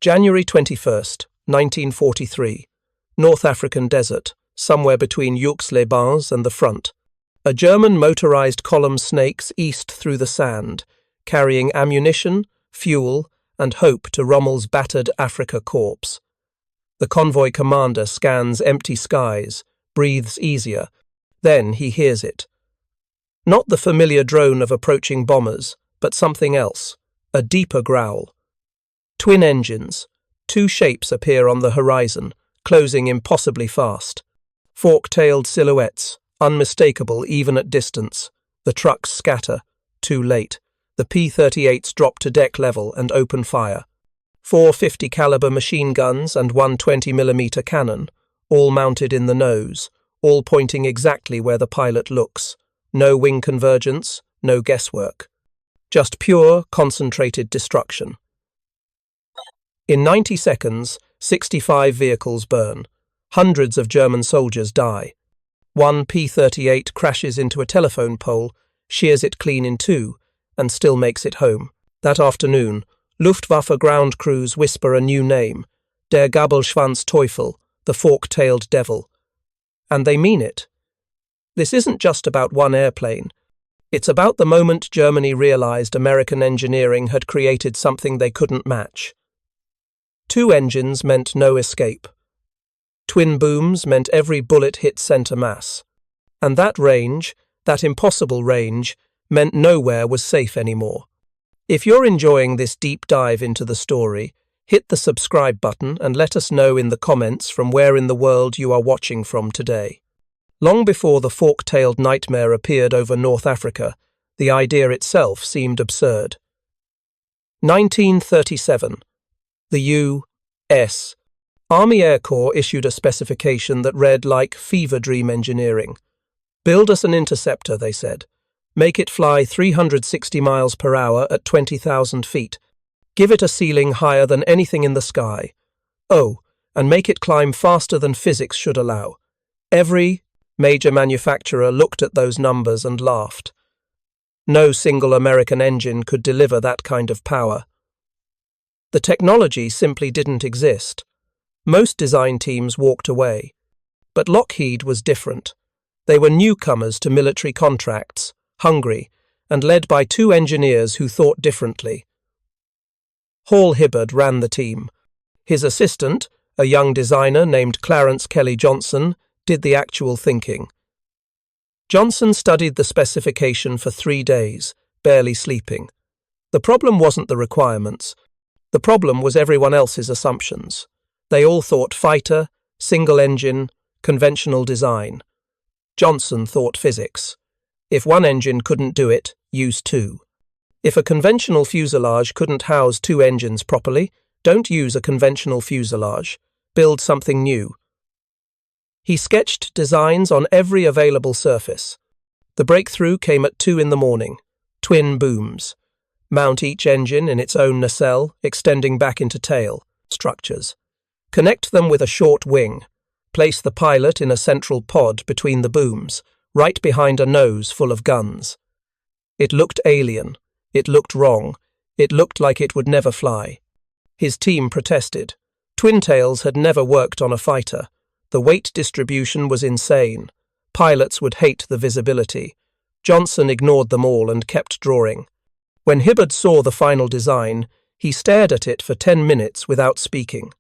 January 21st, 1943. North African desert, somewhere between Youks-les-Bains and the front. A German motorized column snakes east through the sand, carrying ammunition, fuel, and hope to Rommel's battered Afrika Korps. The convoy commander scans empty skies, breathes easier. Then he hears it. Not the familiar drone of approaching bombers, but something else, a deeper growl. Twin engines. Two shapes appear on the horizon, closing impossibly fast. Fork-tailed silhouettes, unmistakable even at distance. The trucks scatter. Too late. The P-38s drop to deck level and open fire. 4 50 caliber machine guns and one 20mm cannon, all mounted in the nose, all pointing exactly where the pilot looks. No wing convergence, no guesswork. Just pure, concentrated destruction. In 90 seconds, 65 vehicles burn. Hundreds of German soldiers die. One P-38 crashes into a telephone pole, shears it clean in two, and still makes it home. That afternoon, Luftwaffe ground crews whisper a new name, Der Gabelschwanz-Teufel, the fork-tailed devil. And they mean it. This isn't just about one airplane. It's about the moment Germany realized American engineering had created something they couldn't match. 2 engines meant no escape. Twin booms meant every bullet hit center mass. And that range, that impossible range, meant nowhere was safe anymore. If you're enjoying this deep dive into the story, hit the subscribe button and let us know in the comments from where in the world you are watching from today. Long before the fork-tailed nightmare appeared over North Africa, the idea itself seemed absurd. 1937. The U.S. Army Air Corps issued a specification that read like fever dream engineering. Build us an interceptor, they said. Make it fly 360 miles per hour at 20,000 feet. Give it a ceiling higher than anything in the sky. Oh, and make it climb faster than physics should allow. Every major manufacturer looked at those numbers and laughed. No single American engine could deliver that kind of power. The technology simply didn't exist. Most design teams walked away. But Lockheed was different. They were newcomers to military contracts, hungry, and led by 2 engineers who thought differently. Hall Hibbard ran the team. His assistant, a young designer named Clarence Kelly Johnson, did the actual thinking. Johnson studied the specification for 3 days, barely sleeping. The problem wasn't the requirements. The problem was everyone else's assumptions. They all thought fighter, single engine, conventional design. Johnson thought physics. If one engine couldn't do it, use 2. If a conventional fuselage couldn't house 2 engines properly, don't use a conventional fuselage. Build something new. He sketched designs on every available surface. The breakthrough came at 2 in the morning. Twin booms. Mount each engine in its own nacelle, extending back into tail structures. Connect them with a short wing. Place the pilot in a central pod between the booms, right behind a nose full of guns. It looked alien. It looked wrong. It looked like it would never fly. His team protested. Twin tails had never worked on a fighter. The weight distribution was insane. Pilots would hate the visibility. Johnson ignored them all and kept drawing. When Hibbard saw the final design, he stared at it for 10 minutes without speaking.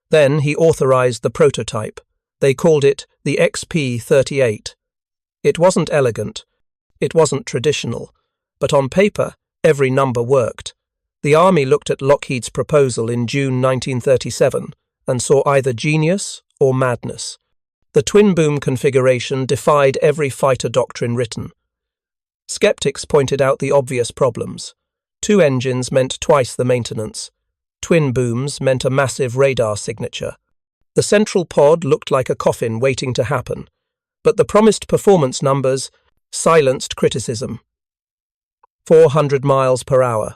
Then he authorized the prototype. They called it the XP-38. It wasn't elegant. It wasn't traditional. But on paper, every number worked. The Army looked at Lockheed's proposal in June 1937 and saw either genius or madness. The twin-boom configuration defied every fighter doctrine written. Skeptics pointed out the obvious problems. 2 engines meant twice the maintenance. Twin booms meant a massive radar signature. The central pod looked like a coffin waiting to happen. But the promised performance numbers silenced criticism. 400 miles per hour.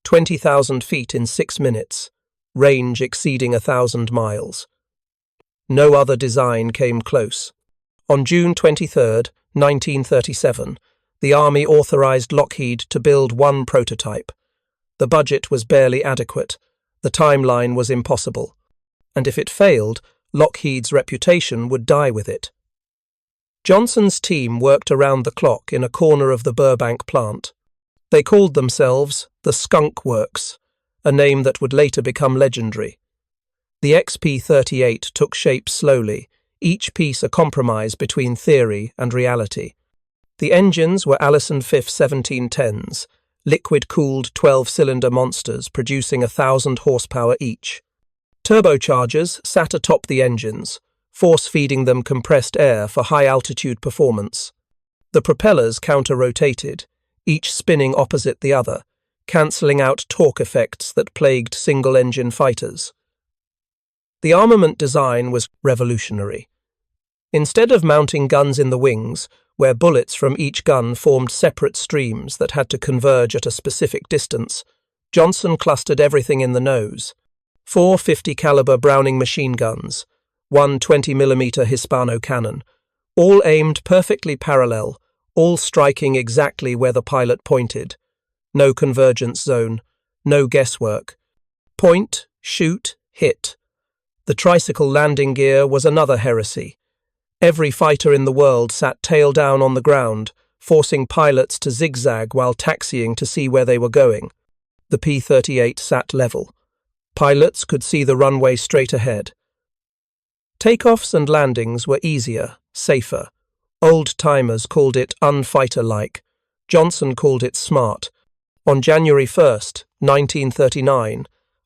20,000 feet in 6 minutes. Range exceeding 1,000 miles. No other design came close. On June 23, 1937, the Army authorized Lockheed to build 1 prototype. The budget was barely adequate, The timeline was impossible, and if it failed, Lockheed's reputation would die with it. Johnson's team worked around the clock in a corner of the Burbank plant. They called themselves the Skunk Works, a name that would later become legendary. The XP-38 took shape slowly, each piece a compromise between theory and reality. The engines were Allison Pfiff 1710s, liquid-cooled 12-cylinder monsters producing 1,000 horsepower each. Turbochargers sat atop the engines, force-feeding them compressed air for high-altitude performance. The propellers counter-rotated, each spinning opposite the other, cancelling out torque effects that plagued single-engine fighters. The armament design was revolutionary. Instead of mounting guns in the wings, where bullets from each gun formed separate streams that had to converge at a specific distance, Johnson clustered everything in the nose. 4 50-caliber Browning machine guns, 1 20mm Hispano cannon, all aimed perfectly parallel, all striking exactly where the pilot pointed. No convergence zone, no guesswork. Point, shoot, hit. The tricycle landing gear was another heresy. Every fighter in the world sat tail down on the ground, forcing pilots to zigzag while taxiing to see where they were going. The P-38 sat level. Pilots could see the runway straight ahead. Takeoffs and landings were easier, safer. Old-timers called it unfighter-like. Johnson called it smart. On January 1st, 1939,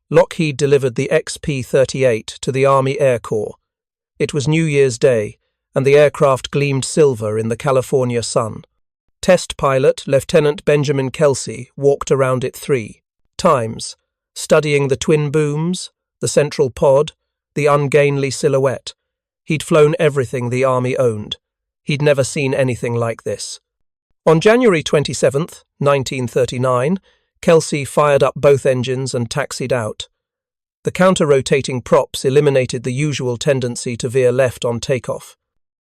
Lockheed delivered the XP-38 to the Army Air Corps. It was New Year's Day, and the aircraft gleamed silver in the California sun. Test pilot Lieutenant Benjamin Kelsey walked around it 3 times, studying the twin booms, the central pod, the ungainly silhouette. He'd flown everything the Army owned. He'd never seen anything like this. On January 27, 1939, Kelsey fired up both engines and taxied out. The counter-rotating props eliminated the usual tendency to veer left on takeoff.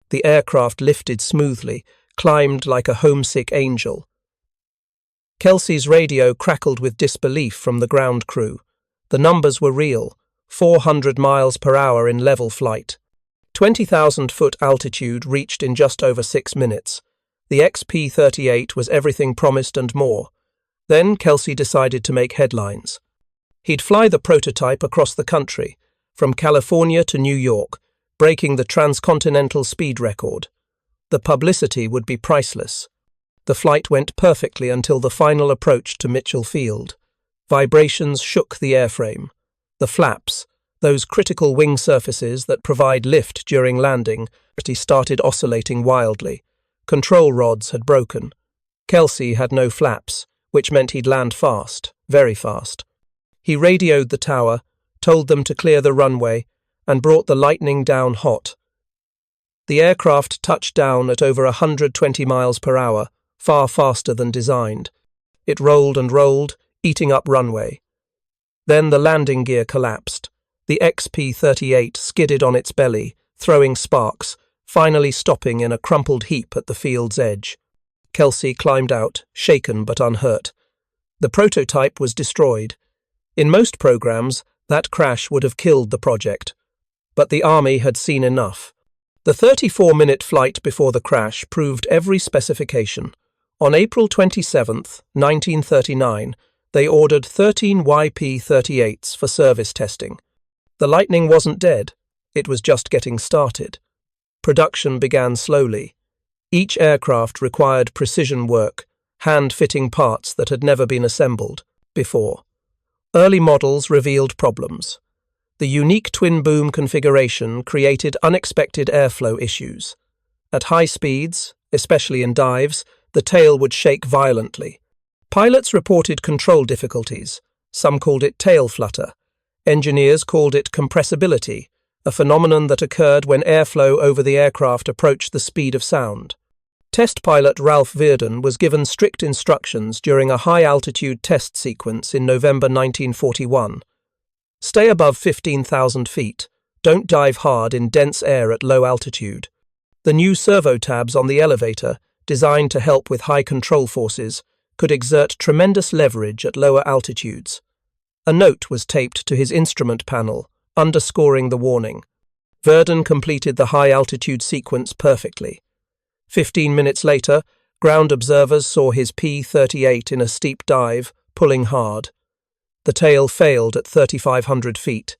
The aircraft lifted smoothly, climbed like a homesick angel. Kelsey's radio crackled with disbelief from the ground crew. The numbers were real, 400 miles per hour in level flight. 20,000-foot altitude reached in just over 6 minutes. The XP-38 was everything promised and more. Then Kelsey decided to make headlines. He'd fly the prototype across the country, from California to New York, breaking the transcontinental speed record. The publicity would be priceless. The flight went perfectly until the final approach to Mitchell Field. Vibrations shook the airframe. The flaps, those critical wing surfaces that provide lift during landing, started oscillating wildly. Control rods had broken. Kelsey had no flaps, which meant he'd land fast, very fast. He radioed the tower, told them to clear the runway, and brought the lightning down hot. The aircraft touched down at over 120 miles per hour, far faster than designed. It rolled and rolled, eating up runway. Then the landing gear collapsed. The XP-38 skidded on its belly, throwing sparks, finally stopping in a crumpled heap at the field's edge. Kelsey climbed out, shaken but unhurt. The prototype was destroyed. In most programs, that crash would have killed the project. But the Army had seen enough. The 34-minute flight before the crash proved every specification. On April 27, 1939, they ordered 13 YP-38s for service testing. The Lightning wasn't dead. It was just getting started. Production began slowly. Each aircraft required precision work, hand-fitting parts that had never been assembled before. Early models revealed problems. The unique twin-boom configuration created unexpected airflow issues. At high speeds, especially in dives, the tail would shake violently. Pilots reported control difficulties. Some called it tail flutter. Engineers called it compressibility, a phenomenon that occurred when airflow over the aircraft approached the speed of sound. Test pilot Ralph Virden was given strict instructions during a high-altitude test sequence in November 1941. Stay above 15,000 feet. Don't dive hard in dense air at low altitude. The new servo tabs on the elevator, designed to help with high control forces, could exert tremendous leverage at lower altitudes. A note was taped to his instrument panel, underscoring the warning. Verdun completed the high-altitude sequence perfectly. 15 minutes later, ground observers saw his P-38 in a steep dive, pulling hard. The tail failed at 3,500 feet.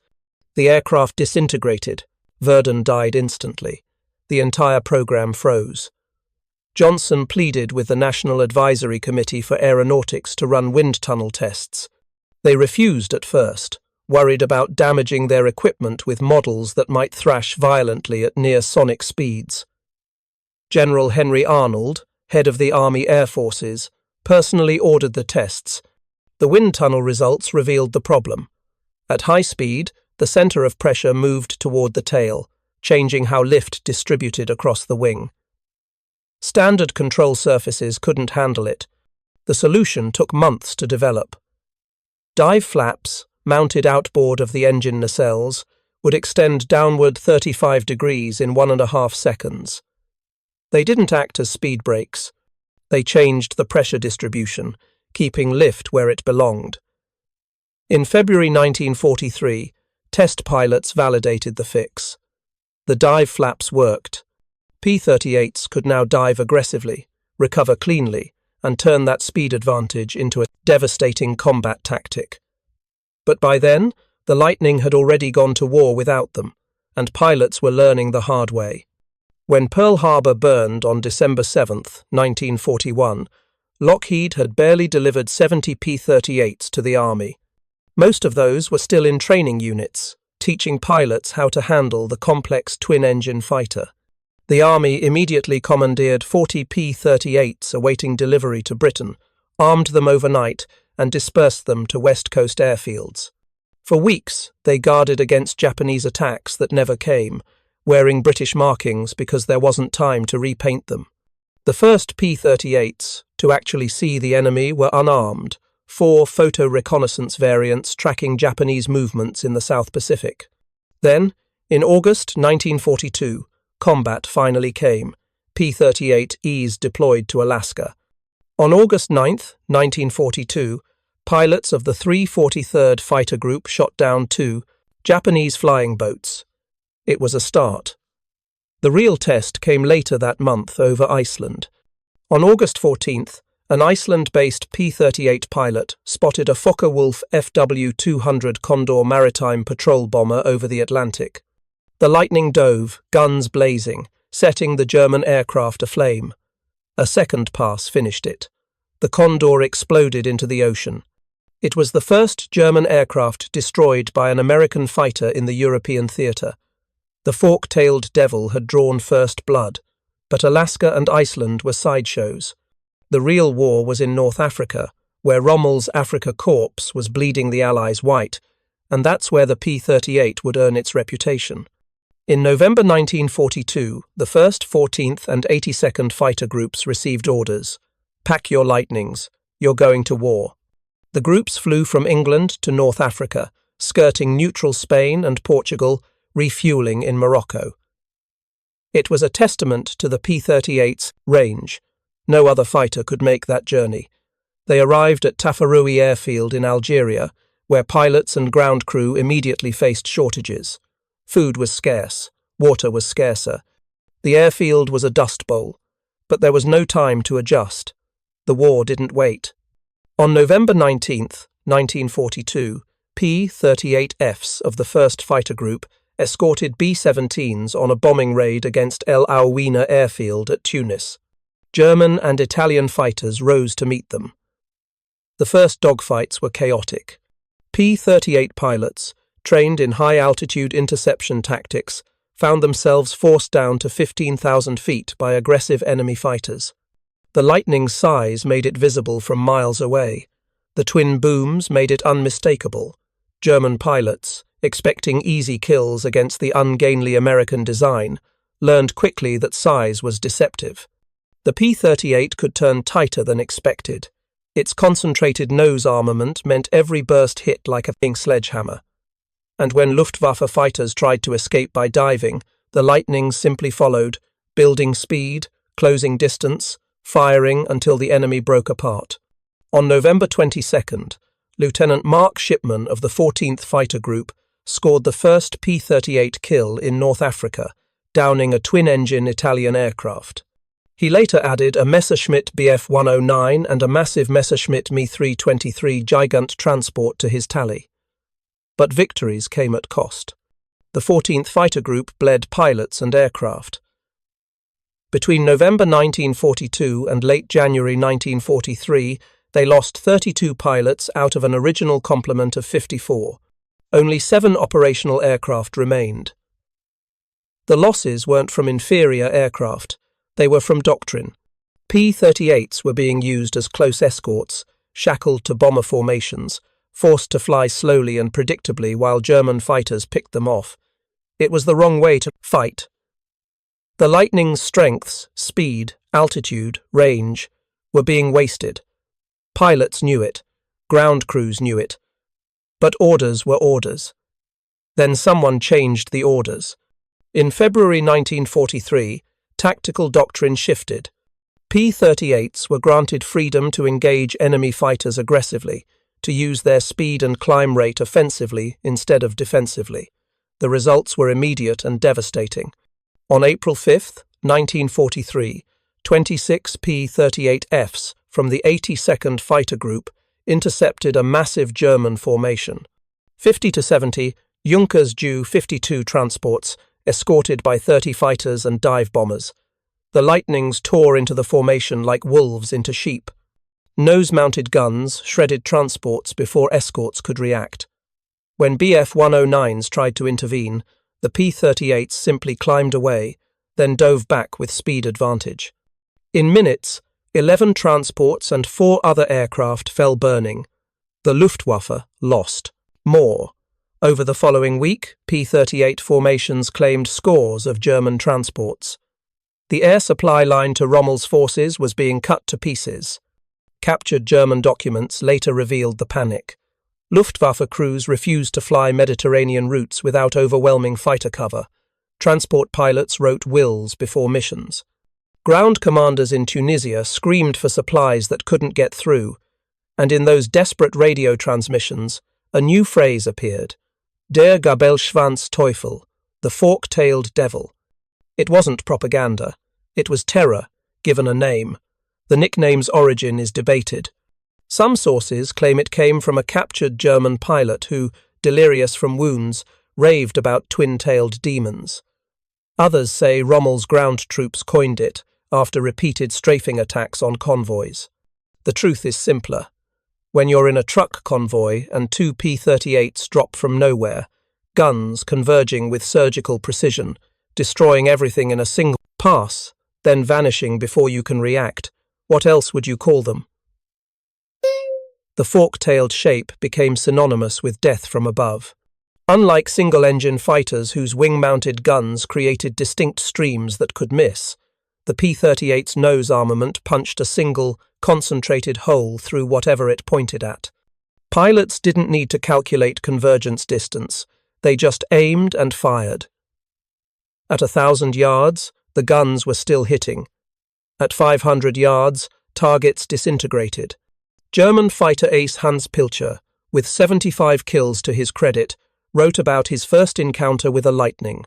The aircraft disintegrated. Verdun died instantly. The entire program froze. Johnson pleaded with the National Advisory Committee for Aeronautics to run wind tunnel tests. They refused at first, worried about damaging their equipment with models that might thrash violently at near-sonic speeds. General Henry Arnold, head of the Army Air Forces, personally ordered the tests. The wind tunnel results revealed the problem. At high speed, the center of pressure moved toward the tail, changing how lift distributed across the wing. Standard control surfaces couldn't handle it. The solution took months to develop. Dive flaps, mounted outboard of the engine nacelles, would extend downward 35 degrees in 1.5 seconds. They didn't act as speed brakes. They changed the pressure distribution, keeping lift where it belonged. In February 1943, test pilots validated the fix. The dive flaps worked. P-38s could now dive aggressively, recover cleanly, and turn that speed advantage into a devastating combat tactic. But by then, the Lightning had already gone to war without them, and pilots were learning the hard way. When Pearl Harbor burned on December 7, 1941, Lockheed had barely delivered 70 P-38s to the Army. Most of those were still in training units, teaching pilots how to handle the complex twin-engine fighter. The Army immediately commandeered 40 P-38s awaiting delivery to Britain, armed them overnight, and dispersed them to West Coast airfields. For weeks, they guarded against Japanese attacks that never came, wearing British markings because there wasn't time to repaint them. The first P-38s to actually see the enemy were unarmed, 4 photo reconnaissance variants tracking Japanese movements in the South Pacific. Then, in August 1942, combat finally came. P-38Es deployed to Alaska. On August 9, 1942, pilots of the 343rd Fighter Group shot down 2 Japanese flying boats. It was a start. The real test came later that month over Iceland. On August 14th, an Iceland-based P-38 pilot spotted a Focke-Wulf FW-200 Condor maritime patrol bomber over the Atlantic. The Lightning dove, guns blazing, setting the German aircraft aflame. A second pass finished it. The Condor exploded into the ocean. It was the first German aircraft destroyed by an American fighter in the European theatre. The fork-tailed devil had drawn first blood, but Alaska and Iceland were sideshows. The real war was in North Africa, where Rommel's Afrika Korps was bleeding the Allies white, and that's where the P-38 would earn its reputation. In November 1942, the 1st, 14th and 82nd Fighter Groups received orders. Pack your Lightnings, you're going to war. The groups flew from England to North Africa, skirting neutral Spain and Portugal, refueling in Morocco. It was a testament to the P-38's range. No other fighter could make that journey. They arrived at Tafaroui airfield in Algeria, where pilots and ground crew immediately faced shortages. Food was scarce, water was scarcer. The airfield was a dust bowl, but there was no time to adjust. The war didn't wait. On November 19, 1942, P-38Fs of the 1st Fighter Group escorted B-17s on a bombing raid against El Aouina airfield at Tunis. German and Italian fighters rose to meet them. The first dogfights were chaotic. P-38 pilots, trained in high-altitude interception tactics, found themselves forced down to 15,000 feet by aggressive enemy fighters. The Lightning's size made it visible from miles away. The twin booms made it unmistakable. German pilots, expecting easy kills against the ungainly American design, learned quickly that size was deceptive. The P-38 could turn tighter than expected. Its concentrated nose armament meant every burst hit like a sledgehammer. And when Luftwaffe fighters tried to escape by diving, the Lightnings simply followed, building speed, closing distance, firing until the enemy broke apart. On November 22nd, Lieutenant Mark Shipman of the 14th Fighter Group scored the first P-38 kill in North Africa, downing a twin-engine Italian aircraft. He later added a Messerschmitt Bf 109 and a massive Messerschmitt Me 323 Gigant transport to his tally. But victories came at cost. The 14th Fighter Group bled pilots and aircraft. Between November 1942 and late January 1943, they lost 32 pilots out of an original complement of 54. Only 7 operational aircraft remained. The losses weren't from inferior aircraft, they were from doctrine. P-38s were being used as close escorts, shackled to bomber formations, forced to fly slowly and predictably while German fighters picked them off. It was the wrong way to fight. The Lightning's strengths, speed, altitude, range, were being wasted. Pilots knew it. Ground crews knew it. But orders were orders. Then someone changed the orders. In February 1943, tactical doctrine shifted. P-38s were granted freedom to engage enemy fighters aggressively, to use their speed and climb rate offensively instead of defensively. The results were immediate and devastating. On April 5, 1943, 26 P-38Fs from the 82nd Fighter Group intercepted a massive German formation. 50 to 70 Junkers Ju-52 transports, escorted by 30 fighters and dive bombers. The Lightnings tore into the formation like wolves into sheep. Nose-mounted guns shredded transports before escorts could react. When Bf 109s tried to intervene, the P-38s simply climbed away, then dove back with speed advantage. In minutes, 11 transports and 4 other aircraft fell burning. The Luftwaffe lost. More. Over the following week, P-38 formations claimed scores of German transports. The air supply line to Rommel's forces was being cut to pieces. Captured German documents later revealed the panic. Luftwaffe crews refused to fly Mediterranean routes without overwhelming fighter cover. Transport pilots wrote wills before missions. Ground commanders in Tunisia screamed for supplies that couldn't get through, and in those desperate radio transmissions, a new phrase appeared. Der Gabelschwanz-Teufel, the fork-tailed devil. It wasn't propaganda. It was terror, given a name. The nickname's origin is debated. Some sources claim it came from a captured German pilot who, delirious from wounds, raved about twin-tailed demons. Others say Rommel's ground troops coined it after repeated strafing attacks on convoys. The truth is simpler. When you're in a truck convoy and 2 P-38s drop from nowhere, guns converging with surgical precision, destroying everything in a single pass, then vanishing before you can react, what else would you call them? The fork-tailed shape became synonymous with death from above. Unlike single-engine fighters whose wing-mounted guns created distinct streams that could miss, the P-38's nose armament punched a single, concentrated hole through whatever it pointed at. Pilots didn't need to calculate convergence distance, they just aimed and fired. At 1,000 yards, the guns were still hitting. At 500 yards, targets disintegrated. German fighter ace Hans Pilcher, with 75 kills to his credit, wrote about his first encounter with a Lightning.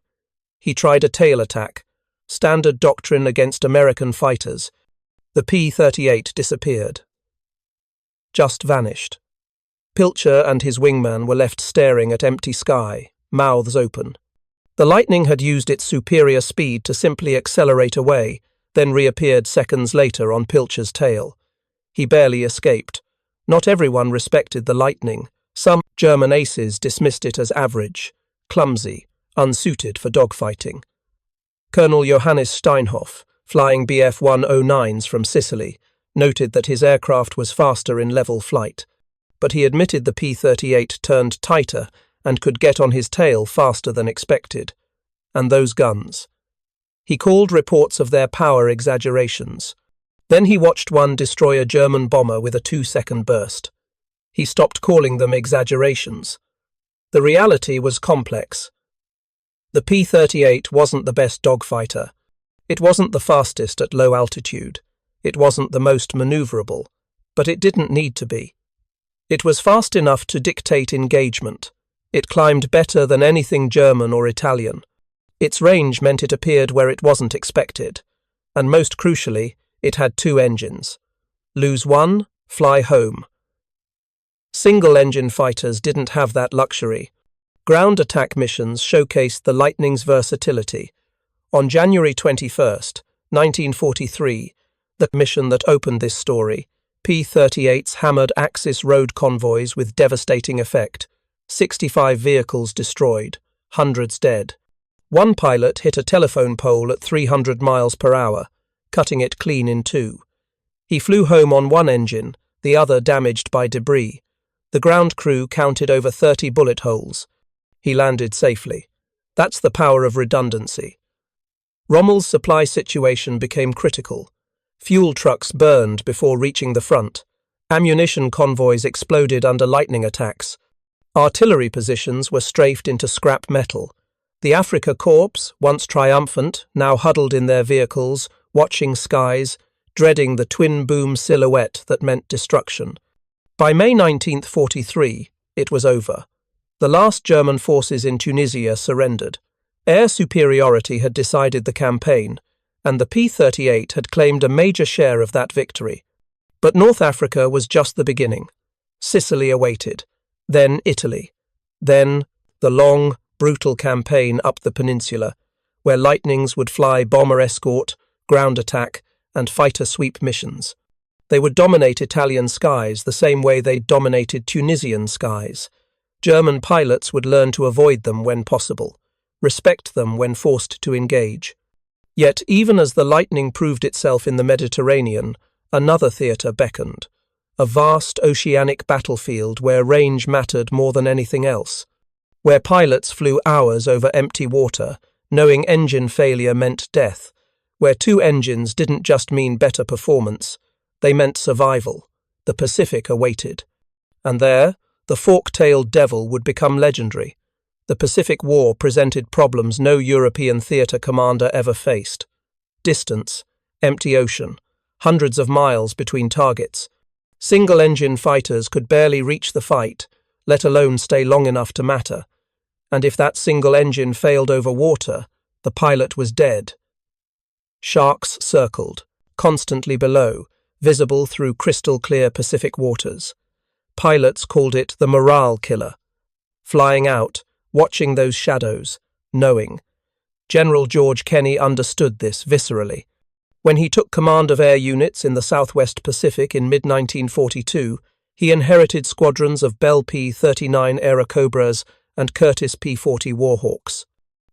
He tried a tail attack, standard doctrine against American fighters. The P-38 disappeared. Just vanished. Pilcher and his wingman were left staring at empty sky, mouths open. The Lightning had used its superior speed to simply accelerate away, then reappeared seconds later on Pilcher's tail. He barely escaped. Not everyone respected the Lightning. Some German aces dismissed it as average, clumsy, unsuited for dogfighting. Colonel Johannes Steinhoff, flying Bf 109s from Sicily, noted that his aircraft was faster in level flight, but he admitted the P-38 turned tighter and could get on his tail faster than expected. And those guns. He called reports of their power exaggerations. Then he watched one destroy a German bomber with a 2-second burst. He stopped calling them exaggerations. The reality was complex. The P-38 wasn't the best dogfighter. It wasn't the fastest at low altitude. It wasn't the most maneuverable. But it didn't need to be. It was fast enough to dictate engagement. It climbed better than anything German or Italian. Its range meant it appeared where it wasn't expected. And most crucially, it had 2 engines. Lose one, fly home. Single-engine fighters didn't have that luxury. Ground attack missions showcased the Lightning's versatility. On January 21, 1943, the mission that opened this story, P-38s hammered Axis road convoys with devastating effect. 65 vehicles destroyed, hundreds dead. One pilot hit a telephone pole at 300 miles per hour, cutting it clean in 2. He flew home on one engine, the other damaged by debris. The ground crew counted over 30 bullet holes. He landed safely. That's the power of redundancy. Rommel's supply situation became critical. Fuel trucks burned before reaching the front. Ammunition convoys exploded under lightning attacks. Artillery positions were strafed into scrap metal. The Afrika Korps, once triumphant, now huddled in their vehicles, watching skies, dreading the twin-boom silhouette that meant destruction. By May 1943, it was over. The last German forces in Tunisia surrendered. Air superiority had decided the campaign, and the P-38 had claimed a major share of that victory. But North Africa was just the beginning. Sicily awaited, then Italy, then the long, brutal campaign up the peninsula, where Lightnings would fly bomber escort, ground attack, and fighter sweep missions. They would dominate Italian skies the same way they dominated Tunisian skies. German pilots would learn to avoid them when possible, respect them when forced to engage. Yet, even as the Lightning proved itself in the Mediterranean, another theatre beckoned. A vast oceanic battlefield where range mattered more than anything else. Where pilots flew hours over empty water, knowing engine failure meant death. Where 2 engines didn't just mean better performance, they meant survival. The Pacific awaited. And there, the fork-tailed devil would become legendary. The Pacific War presented problems no European theatre commander ever faced. Distance, empty ocean, hundreds of miles between targets. Single-engine fighters could barely reach the fight, let alone stay long enough to matter. And if that single engine failed over water, the pilot was dead. Sharks circled, constantly below, visible through crystal-clear Pacific waters. Pilots called it the morale killer. Flying out, watching those shadows, knowing. General George Kenney understood this viscerally. When he took command of air units in the Southwest Pacific in mid-1942, he inherited squadrons of Bell P-39 Airacobras and Curtiss P-40 Warhawks.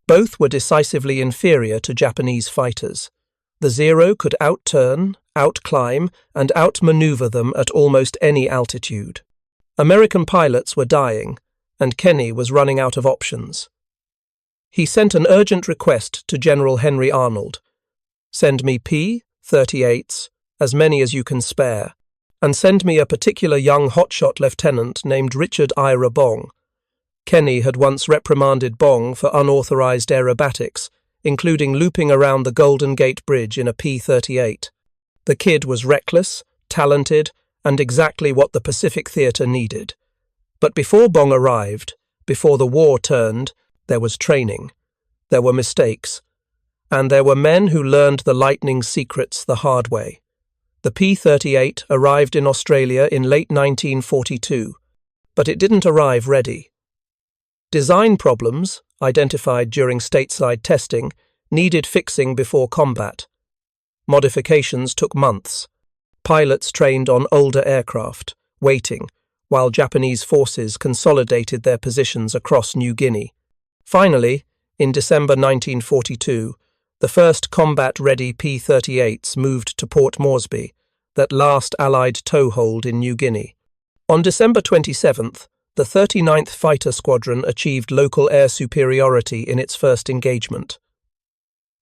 Both were decisively inferior to Japanese fighters. The Zero could outturn, outclimb, and outmaneuver them at almost any altitude. American pilots were dying, and Kenney was running out of options. He sent an urgent request to General Henry Arnold. Send me P-38s, as many as you can spare, and send me a particular young hotshot lieutenant named Richard Ira Bong. Kenney had once reprimanded Bong for unauthorized aerobatics, including looping around the Golden Gate Bridge in a P-38. The kid was reckless, talented, and exactly what the Pacific Theatre needed. But before Bong arrived, before the war turned, there was training. There were mistakes. And there were men who learned the Lightning's secrets the hard way. The P-38 arrived in Australia in late 1942, but it didn't arrive ready. Design problems, identified during stateside testing, needed fixing before combat. Modifications took months. Pilots trained on older aircraft, waiting, while Japanese forces consolidated their positions across New Guinea. Finally, in December 1942, the first combat-ready P-38s moved to Port Moresby, that last Allied toehold in New Guinea. On December 27th, the 39th Fighter Squadron achieved local air superiority in its first engagement.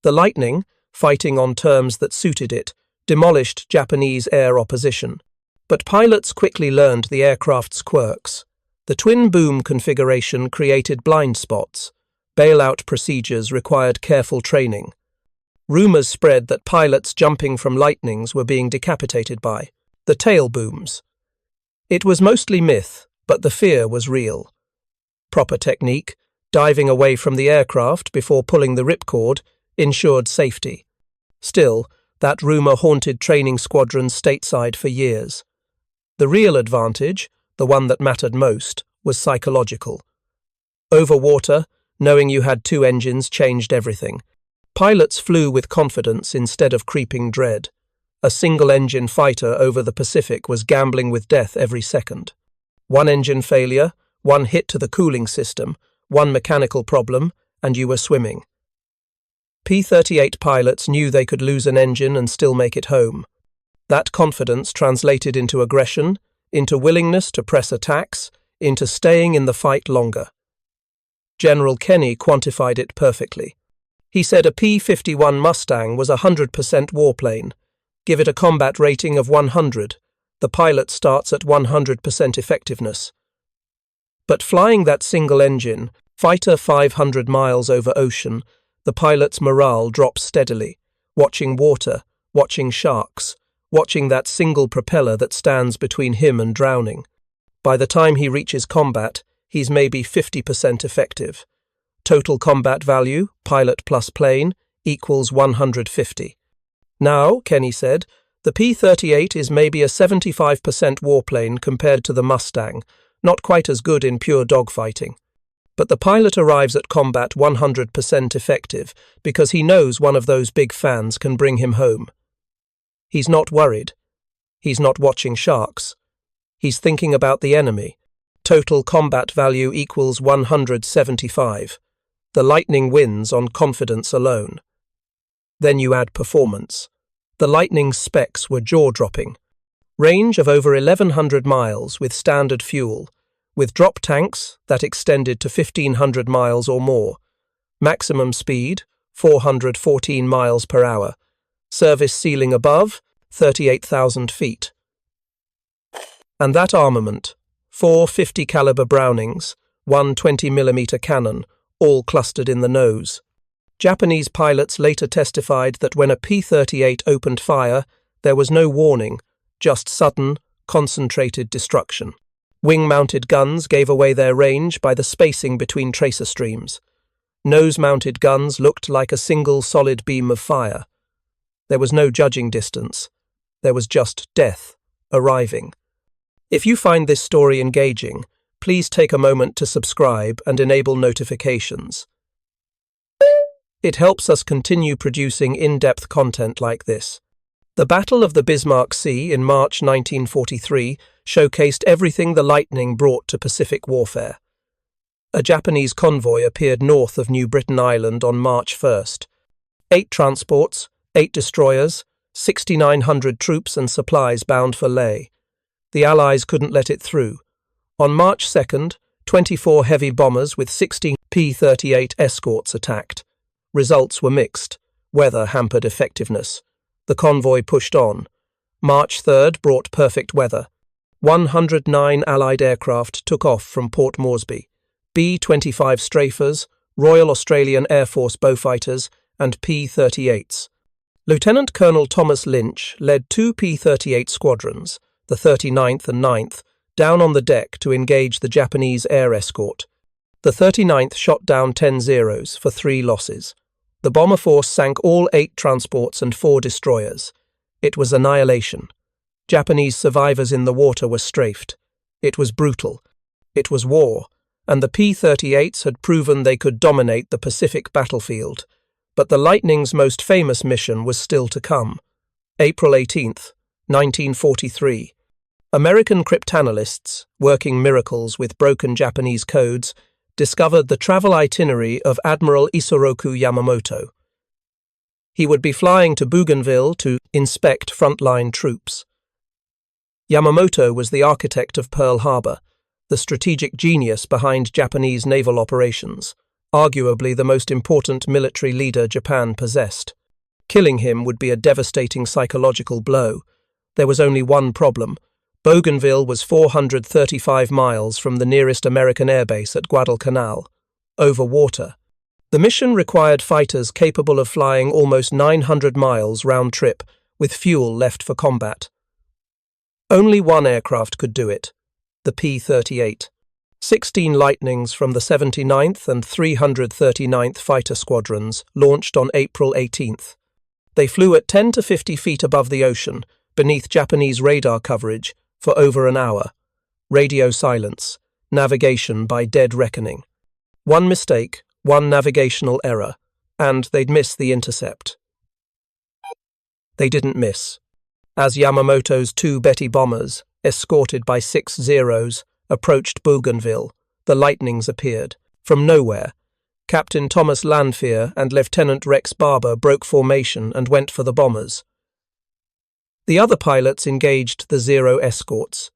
The Lightning, fighting on terms that suited it, demolished Japanese air opposition. But pilots quickly learned the aircraft's quirks. The twin-boom configuration created blind spots. Bailout procedures required careful training. Rumours spread that pilots jumping from Lightnings were being decapitated by the tail booms. It was mostly myth, but the fear was real. Proper technique, diving away from the aircraft before pulling the ripcord, ensured safety. Still, that rumour haunted training squadrons stateside for years. The real advantage, the one that mattered most, was psychological. Over water, knowing you had two engines changed everything. Pilots flew with confidence instead of creeping dread. A single-engine fighter over the Pacific was gambling with death every second. One engine failure, one hit to the cooling system, one mechanical problem, and you were swimming. P-38 pilots knew they could lose an engine and still make it home. That confidence translated into aggression, into willingness to press attacks, into staying in the fight longer. General Kenny quantified it perfectly. He said a P-51 Mustang was a 100% warplane. Give it a combat rating of 100. The pilot starts at 100% effectiveness. But flying that single engine, fighter 500 miles over ocean, the pilot's morale drops steadily, watching water, watching sharks, watching that single propeller that stands between him and drowning. By the time he reaches combat, he's maybe 50% effective. Total combat value, pilot plus plane, equals 150. Now, Kenny said, the P-38 is maybe a 75% warplane compared to the Mustang, not quite as good in pure dogfighting. But the pilot arrives at combat 100% effective because he knows one of those big fans can bring him home. He's not worried. He's not watching sharks. He's thinking about the enemy. Total combat value equals 175. The Lightning wins on confidence alone. Then you add performance. The Lightning's specs were jaw-dropping. Range of over 1,100 miles with standard fuel, with drop tanks that extended to 1,500 miles or more. Maximum speed, 414 miles per hour. Service ceiling above, 38,000 feet. And that armament, 4 50 caliber Brownings, 1 20mm cannon, all clustered in the nose. Japanese pilots later testified that when a P-38 opened fire, there was no warning, just sudden, concentrated destruction. Wing-mounted guns gave away their range by the spacing between tracer streams. Nose-mounted guns looked like a single solid beam of fire. There was no judging distance. There was just death, arriving. If you find this story engaging, please take a moment to subscribe and enable notifications. It helps us continue producing in-depth content like this. The Battle of the Bismarck Sea in March 1943 showcased everything the Lightning brought to Pacific warfare. A Japanese convoy appeared north of New Britain Island on March 1st. 8 transports, 8 destroyers, 6,900 troops and supplies bound for Leh. The Allies couldn't let it through. On March 2nd, 24 heavy bombers with 16 P-38 escorts attacked. Results were mixed. Weather hampered effectiveness. The convoy pushed on. March 3rd brought perfect weather. 109 Allied aircraft took off from Port Moresby. B-25 strafers, Royal Australian Air Force Beaufighters, and P-38s. Lieutenant Colonel Thomas Lynch led 2 P-38 squadrons, the 39th and 9th, down on the deck to engage the Japanese air escort. The 39th shot down 10 Zeros for 3 losses. The bomber force sank all 8 transports and 4 destroyers. It was annihilation. Japanese survivors in the water were strafed. It was brutal. It was war, and the P-38s had proven they could dominate the Pacific battlefield. But the Lightning's most famous mission was still to come. April 18th, 1943. American cryptanalysts, working miracles with broken Japanese codes, discovered the travel itinerary of Admiral Isoroku Yamamoto. He would be flying to Bougainville to inspect frontline troops. Yamamoto was the architect of Pearl Harbor, the strategic genius behind Japanese naval operations, arguably the most important military leader Japan possessed. Killing him would be a devastating psychological blow. There was only one problem. Bougainville was 435 miles from the nearest American airbase at Guadalcanal, over water. The mission required fighters capable of flying almost 900 miles round-trip, with fuel left for combat. Only one aircraft could do it, the P-38. 16 Lightnings from the 79th and 339th Fighter Squadrons launched on April 18th. They flew at 10 to 50 feet above the ocean, beneath Japanese radar coverage, for over an hour. Radio silence, navigation by dead reckoning. One mistake, one navigational error, and they'd miss the intercept. They didn't miss. As Yamamoto's 2 Betty bombers, escorted by 6 Zeros, approached Bougainville, the Lightnings appeared. From nowhere, Captain Thomas Lanphier and Lieutenant Rex Barber broke formation and went for the bombers. The other pilots engaged the Zero escorts.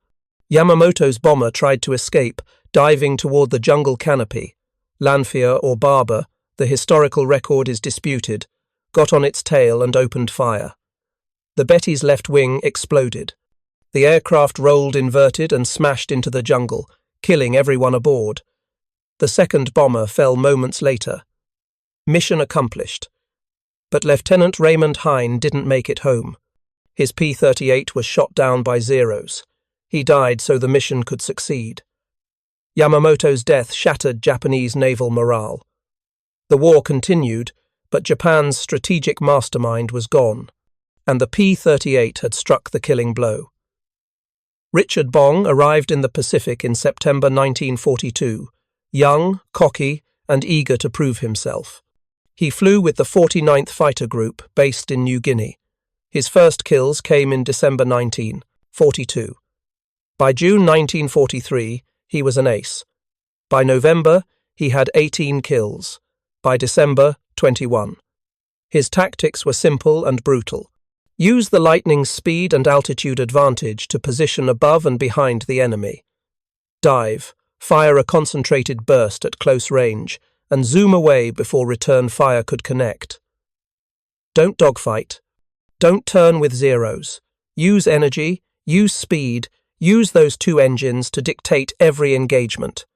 Yamamoto's bomber tried to escape, diving toward the jungle canopy. Lanphier or Barber, the historical record is disputed, got on its tail and opened fire. The Betty's left wing exploded. The aircraft rolled inverted and smashed into the jungle, killing everyone aboard. The second bomber fell moments later. Mission accomplished. But Lieutenant Raymond Hine didn't make it home. His P-38 was shot down by Zeros. He died so the mission could succeed. Yamamoto's death shattered Japanese naval morale. The war continued, but Japan's strategic mastermind was gone, and the P-38 had struck the killing blow. Richard Bong arrived in the Pacific in September 1942, young, cocky, and eager to prove himself. He flew with the 49th Fighter Group, based in New Guinea. His first kills came in December 1942. By June 1943, he was an ace. By November, he had 18 kills. By December, 21. His tactics were simple and brutal. Use the Lightning's speed and altitude advantage to position above and behind the enemy. Dive, fire a concentrated burst at close range, and zoom away before return fire could connect. Don't dogfight. Don't turn with Zeros. Use energy, use speed, use those 2 engines to dictate every engagement.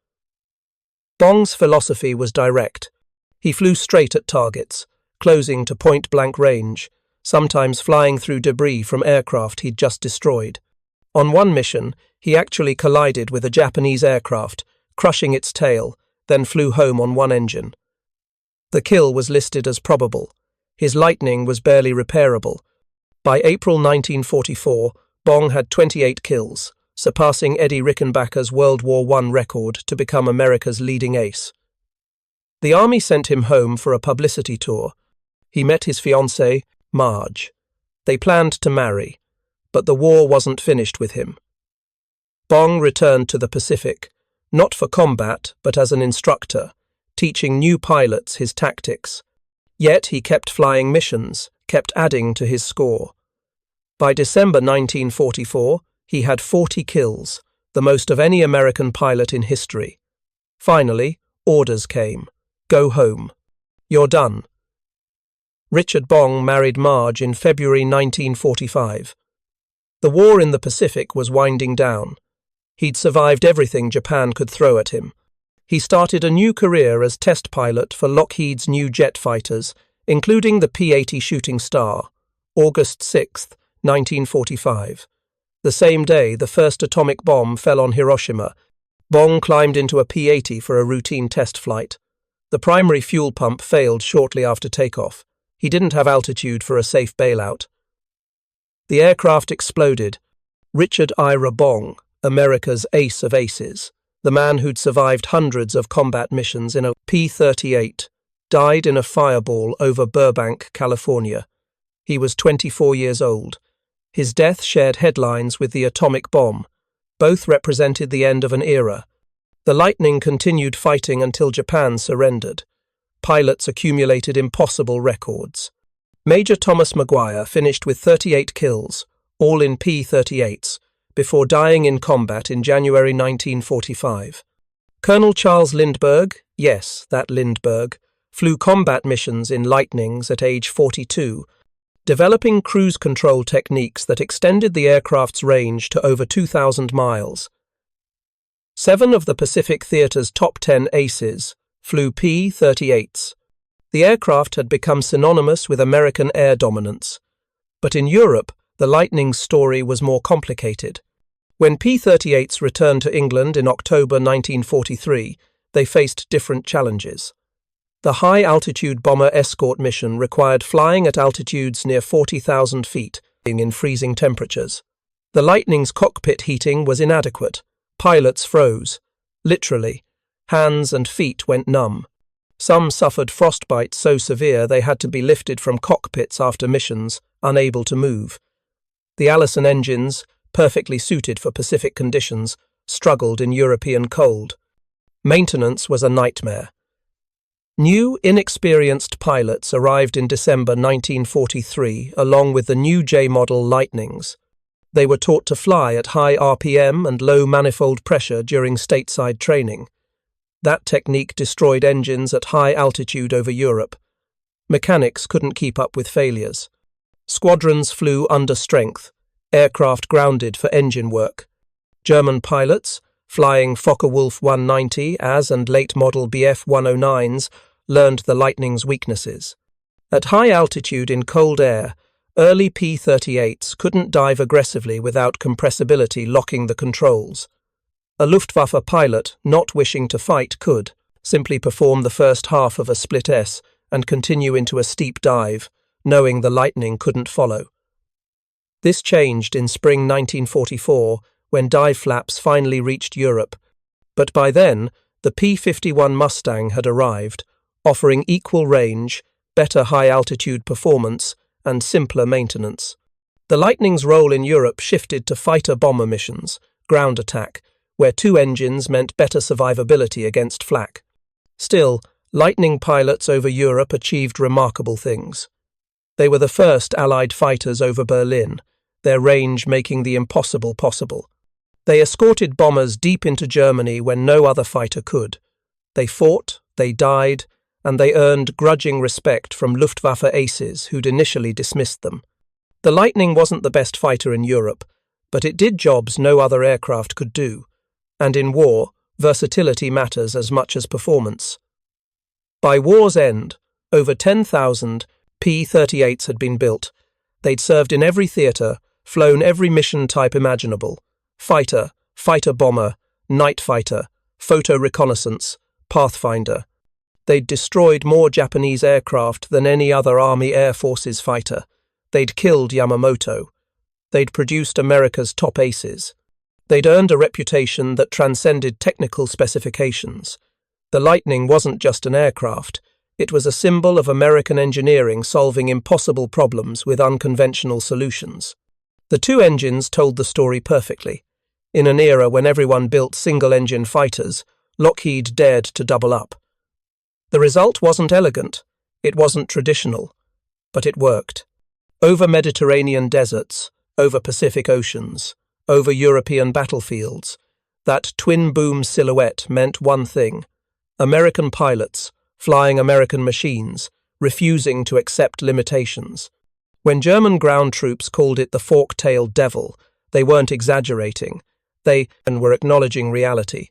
Bong's philosophy was direct. He flew straight at targets, closing to point-blank range, sometimes flying through debris from aircraft he'd just destroyed. On one mission, he actually collided with a Japanese aircraft, crushing its tail, then flew home on one engine. The kill was listed as probable. His Lightning was barely repairable. By April 1944, Bong had 28 kills, surpassing Eddie Rickenbacker's World War I record to become America's leading ace. The Army sent him home for a publicity tour. He met his fiancée, Marge. They planned to marry, but the war wasn't finished with him. Bong returned to the Pacific, not for combat, but as an instructor, teaching new pilots his tactics. Yet he kept flying missions, kept adding to his score. By December 1944, he had 40 kills, the most of any American pilot in history. Finally, orders came. Go home. You're done. Richard Bong married Marge in February 1945. The war in the Pacific was winding down. He'd survived everything Japan could throw at him. He started a new career as test pilot for Lockheed's new jet fighters, including the P-80 Shooting Star, August 6, 1945. The same day, the first atomic bomb fell on Hiroshima. Bong climbed into a P-80 for a routine test flight. The primary fuel pump failed shortly after takeoff. He didn't have altitude for a safe bailout. The aircraft exploded. Richard Ira Bong, America's ace of aces, the man who'd survived hundreds of combat missions in a P-38, died in a fireball over Burbank, California. He was 24 years old. His death shared headlines with the atomic bomb. Both represented the end of an era. The Lightning continued fighting until Japan surrendered. Pilots accumulated impossible records. Major Thomas Maguire finished with 38 kills, all in P-38s, before dying in combat in January 1945. Colonel Charles Lindbergh, yes, that Lindbergh, flew combat missions in Lightnings at age 42, developing cruise control techniques that extended the aircraft's range to over 2,000 miles. 7 of the Pacific Theater's top 10 aces flew P-38s. The aircraft had become synonymous with American air dominance. But in Europe, the Lightning's story was more complicated. When P-38s returned to England in October 1943, they faced different challenges. The high-altitude bomber escort mission required flying at altitudes near 40,000 feet in freezing temperatures. The Lightning's cockpit heating was inadequate. Pilots froze. Literally. Hands and feet went numb. Some suffered frostbite so severe they had to be lifted from cockpits after missions, unable to move. The Allison engines, perfectly suited for Pacific conditions, struggled in European cold. Maintenance was a nightmare. New, inexperienced pilots arrived in December 1943 along with the new J-model Lightnings. They were taught to fly at high RPM and low manifold pressure during stateside training. That technique destroyed engines at high altitude over Europe. Mechanics couldn't keep up with failures. Squadrons flew under strength, aircraft grounded for engine work. German pilots, flying Focke-Wulf 190 as and late-model Bf 109s, learned the Lightning's weaknesses. At high altitude in cold air, early P-38s couldn't dive aggressively without compressibility locking the controls. A Luftwaffe pilot, not wishing to fight, could simply perform the first half of a split S and continue into a steep dive, knowing the Lightning couldn't follow. This changed in spring 1944 when dive flaps finally reached Europe, but by then the P-51 Mustang had arrived, offering equal range, better high-altitude performance, and simpler maintenance. The Lightning's role in Europe shifted to fighter-bomber missions, ground attack, where two engines meant better survivability against flak. Still, Lightning pilots over Europe achieved remarkable things. They were the first Allied fighters over Berlin, their range making the impossible possible. They escorted bombers deep into Germany when no other fighter could. They fought, they died, and they earned grudging respect from Luftwaffe aces who'd initially dismissed them. The Lightning wasn't the best fighter in Europe, but it did jobs no other aircraft could do. And in war, versatility matters as much as performance. By war's end, over 10,000 P-38s had been built. They'd served in every theatre, flown every mission type imaginable: fighter, fighter-bomber, night fighter, photo reconnaissance, pathfinder. They'd destroyed more Japanese aircraft than any other Army Air Forces fighter. They'd killed Yamamoto. They'd produced America's top aces. They'd earned a reputation that transcended technical specifications. The Lightning wasn't just an aircraft. It was a symbol of American engineering solving impossible problems with unconventional solutions. The two engines told the story perfectly. In an era when everyone built single-engine fighters, Lockheed dared to double up. The result wasn't elegant. It wasn't traditional. But it worked. Over Mediterranean deserts, over Pacific oceans, over European battlefields, that twin-boom silhouette meant one thing: American pilots, flying American machines, refusing to accept limitations. When German ground troops called it the fork-tailed devil, they weren't exaggerating. They were acknowledging reality.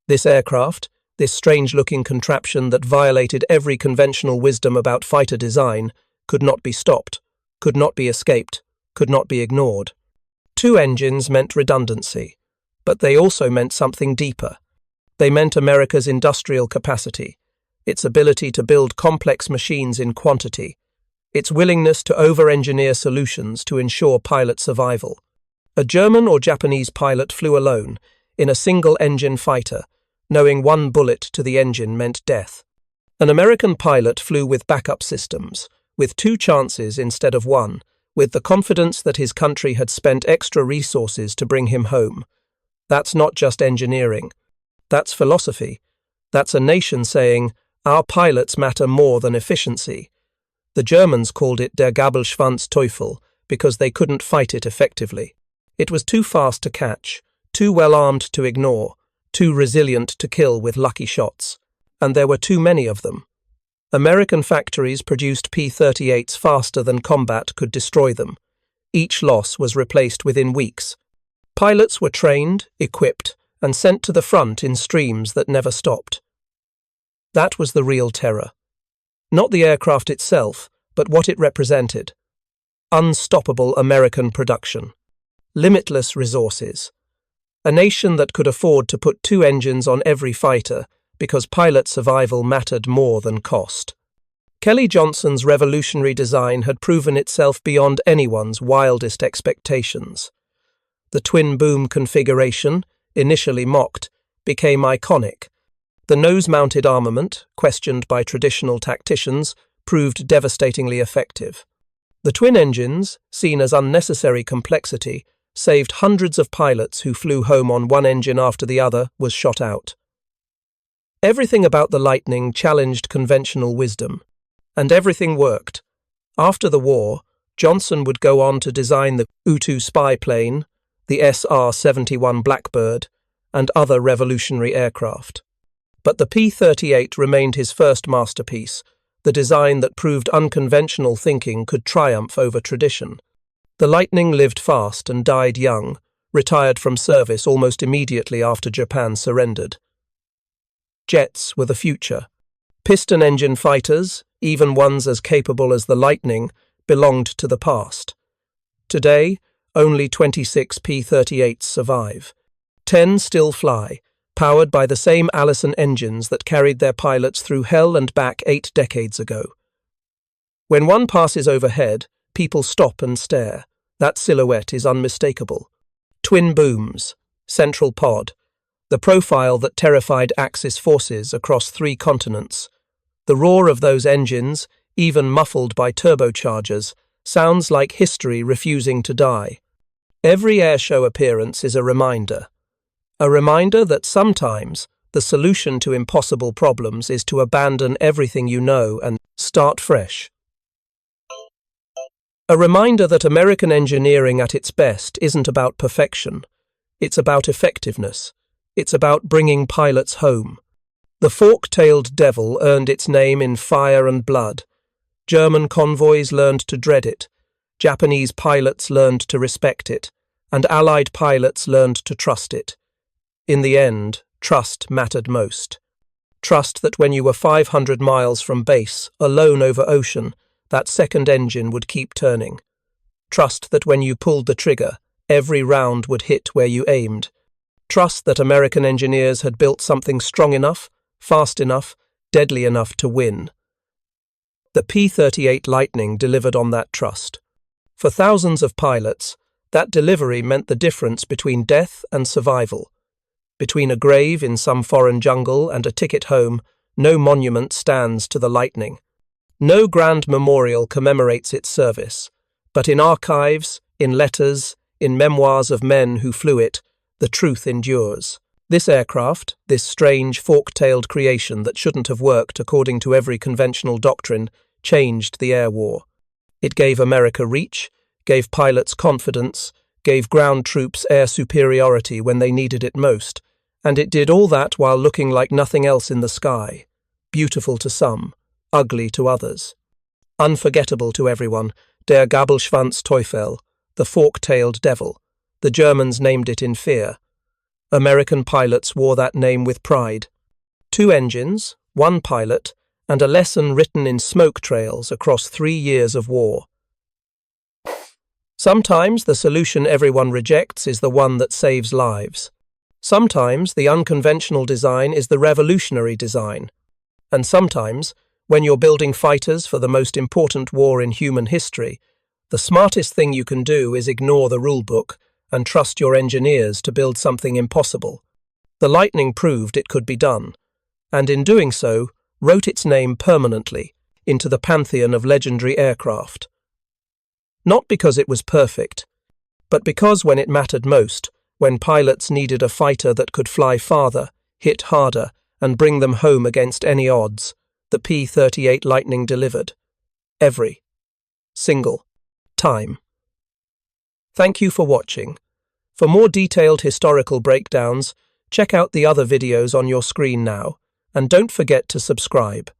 This aircraft, this strange-looking contraption that violated every conventional wisdom about fighter design, could not be stopped, could not be escaped, could not be ignored. Two engines meant redundancy, but they also meant something deeper. They meant America's industrial capacity, its ability to build complex machines in quantity, its willingness to over-engineer solutions to ensure pilot survival. A German or Japanese pilot flew alone, in a single-engine fighter, knowing one bullet to the engine meant death. An American pilot flew with backup systems, with two chances instead of one, with the confidence that his country had spent extra resources to bring him home. That's not just engineering. That's philosophy. That's a nation saying, our pilots matter more than efficiency. The Germans called it der Gabelschwanz-Teufel because they couldn't fight it effectively. It was too fast to catch, too well-armed to ignore, too resilient to kill with lucky shots. And there were too many of them. American factories produced P-38s faster than combat could destroy them. Each loss was replaced within weeks. Pilots were trained, equipped, and sent to the front in streams that never stopped. That was the real terror. Not the aircraft itself, but what it represented. Unstoppable American production. Limitless resources. A nation that could afford to put 2 engines on every fighter because pilot survival mattered more than cost. Kelly Johnson's revolutionary design had proven itself beyond anyone's wildest expectations. The twin-boom configuration, initially mocked, became iconic. The nose-mounted armament, questioned by traditional tacticians, proved devastatingly effective. The twin engines, seen as unnecessary complexity, saved hundreds of pilots who flew home on one engine after the other was shot out. Everything about the Lightning challenged conventional wisdom, and everything worked. After the war, Johnson would go on to design the U-2 spy plane, the SR-71 Blackbird, and other revolutionary aircraft. But the P-38 remained his first masterpiece, the design that proved unconventional thinking could triumph over tradition. The Lightning lived fast and died young, retired from service almost immediately after Japan surrendered. Jets were the future. Piston-engine fighters, even ones as capable as the Lightning, belonged to the past. Today, only 26 P-38s survive. 10 still fly, powered by the same Allison engines that carried their pilots through hell and back 8 decades ago. When one passes overhead, people stop and stare. That silhouette is unmistakable. Twin booms, central pod, the profile that terrified Axis forces across 3 continents. The roar of those engines, even muffled by turbochargers, sounds like history refusing to die. Every airshow appearance is a reminder that sometimes the solution to impossible problems is to abandon everything you know and start fresh. A reminder that American engineering at its best isn't about perfection. It's about effectiveness. It's about bringing pilots home. The fork-tailed devil earned its name in fire and blood. German convoys learned to dread it. Japanese pilots learned to respect it. And Allied pilots learned to trust it. In the end, trust mattered most. Trust that when you were 500 miles from base, alone over ocean, that second engine would keep turning. Trust that when you pulled the trigger, every round would hit where you aimed. Trust that American engineers had built something strong enough, fast enough, deadly enough to win. The P-38 Lightning delivered on that trust. For thousands of pilots, that delivery meant the difference between death and survival. Between a grave in some foreign jungle and a ticket home, no monument stands to the Lightning. No grand memorial commemorates its service, but in archives, in letters, in memoirs of men who flew it, the truth endures. This aircraft, this strange fork-tailed creation that shouldn't have worked according to every conventional doctrine, changed the air war. It gave America reach, gave pilots confidence, gave ground troops air superiority when they needed it most, and it did all that while looking like nothing else in the sky. Beautiful to some, ugly to others. Unforgettable to everyone, der Gabelschwanz-Teufel, the fork-tailed devil. The Germans named it in fear. American pilots wore that name with pride. 2 engines, 1 pilot, and a lesson written in smoke trails across 3 years of war. Sometimes the solution everyone rejects is the one that saves lives. Sometimes the unconventional design is the revolutionary design. And sometimes, when you're building fighters for the most important war in human history, the smartest thing you can do is ignore the rulebook and trust your engineers to build something impossible. The Lightning proved it could be done, and in doing so, wrote its name permanently into the pantheon of legendary aircraft. Not because it was perfect, but because when it mattered most, when pilots needed a fighter that could fly farther, hit harder, and bring them home against any odds, the P-38 Lightning delivered. Every single time. Thank you for watching. For more detailed historical breakdowns, check out the other videos on your screen now, and don't forget to subscribe.